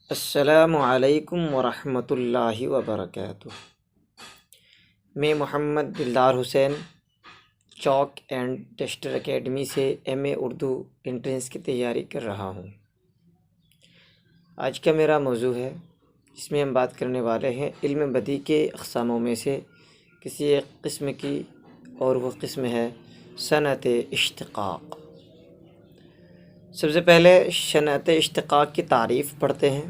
السلام علیکم ورحمۃ اللہ وبرکاتہ۔ میں محمد دلدار حسین چاک اینڈ ٹیسٹر اکیڈمی سے ایم اے اردو انٹرنس کی تیاری کر رہا ہوں۔ آج کا میرا موضوع ہے، اس میں ہم بات کرنے والے ہیں علم بدیع کے اقساموں میں سے کسی ایک قسم کی، اور وہ قسم ہے صنعت اشتقاق۔ سب سے پہلے صنعت اشتقاق کی تعریف پڑھتے ہیں۔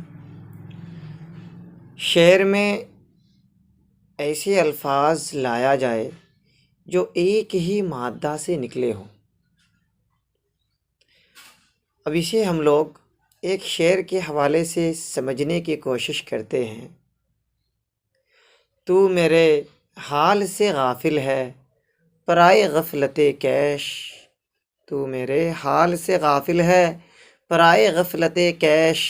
شعر میں ایسے الفاظ لایا جائے جو ایک ہی مادہ سے نکلے ہوں۔ اب اسے ہم لوگ ایک شعر کے حوالے سے سمجھنے کی کوشش کرتے ہیں۔ تو میرے حال سے غافل ہے پرائے غفلت کیش، تو میرے حال سے غافل ہے پرائے غفلت کیش،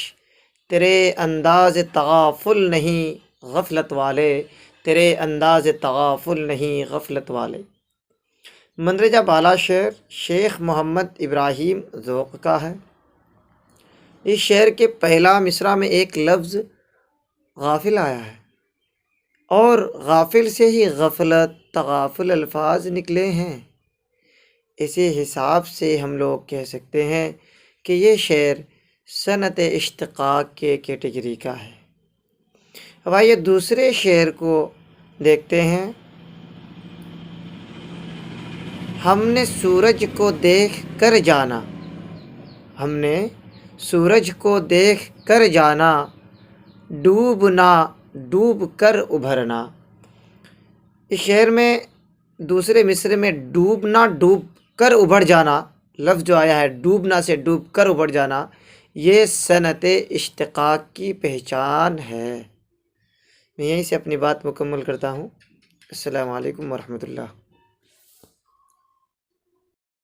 تیرے انداز تغافل نہیں غفلت والے، تیرے انداز تغافل نہیں غفلت والے۔ مندرجہ بالا شعر شیخ محمد ابراہیم ذوق کا ہے۔ اس شعر کے پہلا مصرع میں ایک لفظ غافل آیا ہے، اور غافل سے ہی غفلت تغافل الفاظ نکلے ہیں۔ اسی حساب سے ہم لوگ کہہ سکتے ہیں کہ یہ شعر صنعت اشتقاق کے کیٹیگری کا ہے۔ اب آئیے دوسرے شعر کو دیکھتے ہیں۔ ہم نے سورج کو دیکھ کر جانا، ہم نے سورج کو دیکھ کر جانا، ڈوبنا ڈوب کر ابھرنا۔ اس شعر میں دوسرے مصرعے میں ڈوبنا ڈوب کر ابھر جانا لفظ جو آیا ہے، ڈوبنا سے ڈوب کر ابھر جانا، یہ صنعت اشتقاق کی پہچان ہے۔ میں یہیں سے اپنی بات مکمل کرتا ہوں۔ السلام علیکم ورحمۃ اللہ۔